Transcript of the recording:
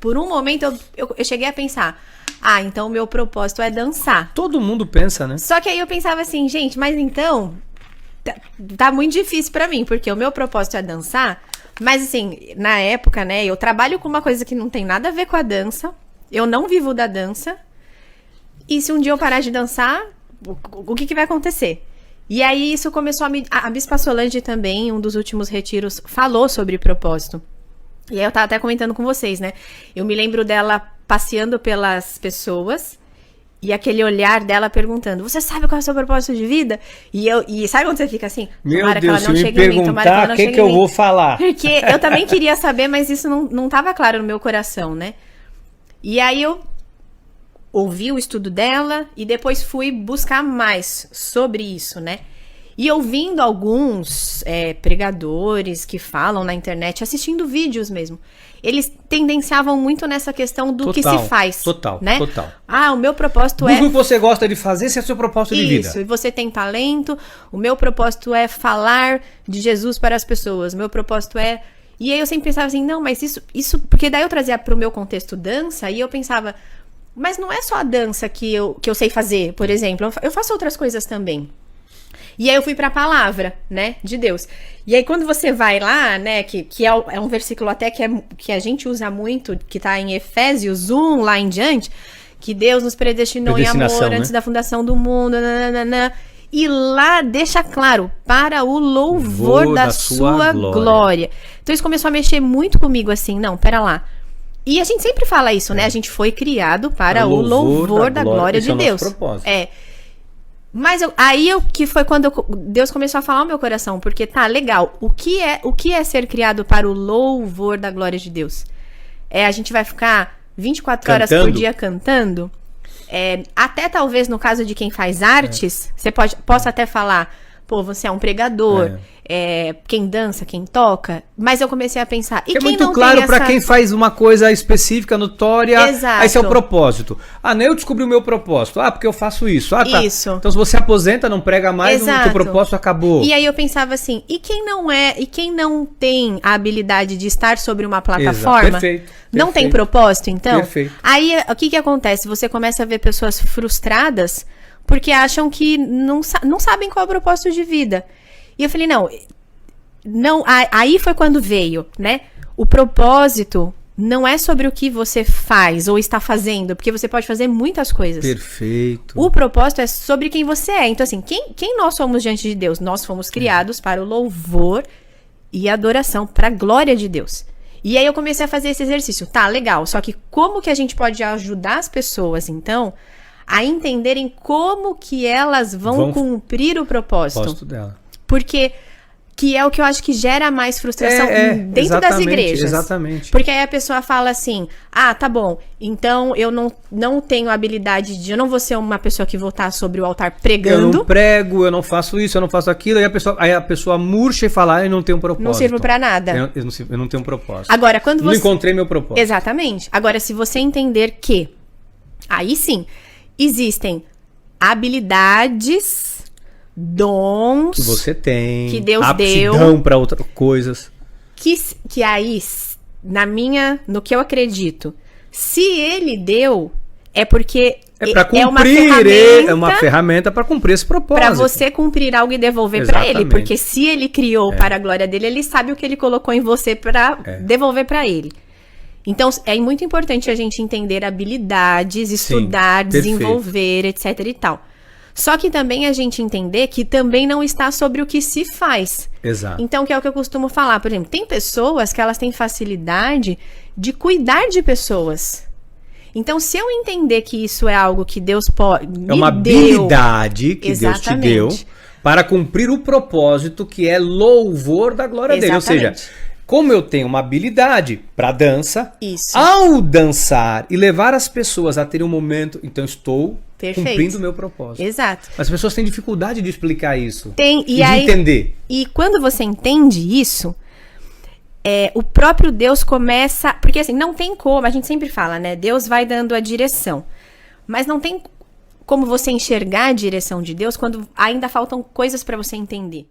por um momento eu cheguei a pensar, então o meu propósito é dançar. Todo mundo pensa, né? Só que aí eu pensava assim, gente, mas então tá muito difícil pra mim, porque o meu propósito é dançar, mas assim, na época, né, eu trabalho com uma coisa que não tem nada a ver com a dança, eu não vivo da dança, e se um dia eu parar de dançar, o que vai acontecer? E aí isso começou a Bispa Solange também, um dos últimos retiros, falou sobre propósito. E aí eu tava até comentando com vocês, né? Eu me lembro dela passeando pelas pessoas e aquele olhar dela perguntando, você sabe qual é o seu propósito de vida? E sabe quando você fica assim? Meu tomara Deus, que ela não se me chegue em mim, tomara que ela perguntar, não o que chegue que em eu mim. vou falar? Porque eu também queria saber, mas isso não tava claro no meu coração, né? E aí eu ouvi o estudo dela e depois fui buscar mais sobre isso, né? E ouvindo alguns pregadores que falam na internet, assistindo vídeos mesmo, eles tendenciavam muito nessa questão do que se faz. Total. O meu propósito Busca o que você gosta de fazer, esse é o seu propósito de vida. Isso, e você tem talento, o meu propósito é falar de Jesus para as pessoas, o meu propósito é... E aí eu sempre pensava assim, não, mas isso... Porque daí eu trazia para o meu contexto dança e eu pensava, mas não é só a dança que eu sei fazer, por exemplo, eu faço outras coisas também. E aí eu fui pra palavra, né, de Deus. E aí quando você vai lá, né, que é um versículo até que a gente usa muito, que tá em Efésios 1, lá em diante, que Deus nos predestinou em amor antes da fundação do mundo, nananana, e lá deixa claro, para o louvor da sua glória. Então isso começou a mexer muito comigo, assim, não, pera lá. E a gente sempre fala isso, né, a gente foi criado para o louvor da glória de Deus. Mas que foi quando Deus começou a falar no meu coração, porque tá legal, o que é ser criado para o louvor da glória de Deus? A gente vai ficar 24 horas por dia cantando? Até talvez no caso de quem faz artes, você possa até falar, pô, você é um pregador, quem dança, quem toca, mas eu comecei a pensar, e quem muito não claro tem para quem faz uma coisa específica, notória. Exato. Esse é o propósito. Eu descobri o meu propósito. Porque eu faço isso. Tá. Isso. Então se você aposenta, não prega mais, o seu propósito acabou. E aí eu pensava assim, e quem não tem a habilidade de estar sobre uma plataforma? Perfeito. Não tem propósito, então? Perfeito. Aí o que acontece? Você começa a ver pessoas frustradas porque acham que não sabem qual é o propósito de vida. E eu falei, não, aí foi quando veio, né? O propósito não é sobre o que você faz ou está fazendo, porque você pode fazer muitas coisas. Perfeito. O propósito é sobre quem você é. Então, assim, quem nós somos diante de Deus? Nós fomos criados para o louvor e adoração, para a glória de Deus. E aí eu comecei a fazer esse exercício. Tá, legal. Só que como que a gente pode ajudar as pessoas, então, a entenderem como que elas vão cumprir o propósito dela. Porque que é o que eu acho que gera mais frustração dentro das igrejas. Exatamente. Porque aí a pessoa fala assim, tá bom, então eu não tenho habilidade eu não vou ser uma pessoa que vou estar sobre o altar pregando. Eu não prego, eu não faço isso, eu não faço aquilo, aí a pessoa murcha e fala, eu não tenho um propósito. Não sirvo pra nada. Eu não tenho um propósito. Agora, quando não encontrei meu propósito. Exatamente. Agora, se você entender que, aí sim, existem habilidades, dons que você tem, que Deus aptidão para outras coisas, que aí no que eu acredito, se ele deu, é porque para cumprir, é uma ferramenta para cumprir esse propósito, para você cumprir algo e devolver para ele, porque se ele criou para a glória dele, ele sabe o que ele colocou em você para devolver para ele. Então, é muito importante a gente entender habilidades, estudar, desenvolver, etc e tal. Só que também a gente entender que também não está sobre o que se faz. Exato. Então, que é o que eu costumo falar. Por exemplo, tem pessoas que elas têm facilidade de cuidar de pessoas. Então, se eu entender que isso é algo que Deus é uma habilidade que Deus te deu para cumprir o propósito que é louvor da glória dele. Ou seja, como eu tenho uma habilidade para dança, ao dançar e levar as pessoas a ter um momento, então estou cumprindo o meu propósito. Exato. Mas as pessoas têm dificuldade de explicar isso. De entender. E quando você entende isso, o próprio Deus começa... Porque assim, não tem como, a gente sempre fala, né? Deus vai dando a direção. Mas não tem como você enxergar a direção de Deus quando ainda faltam coisas para você entender.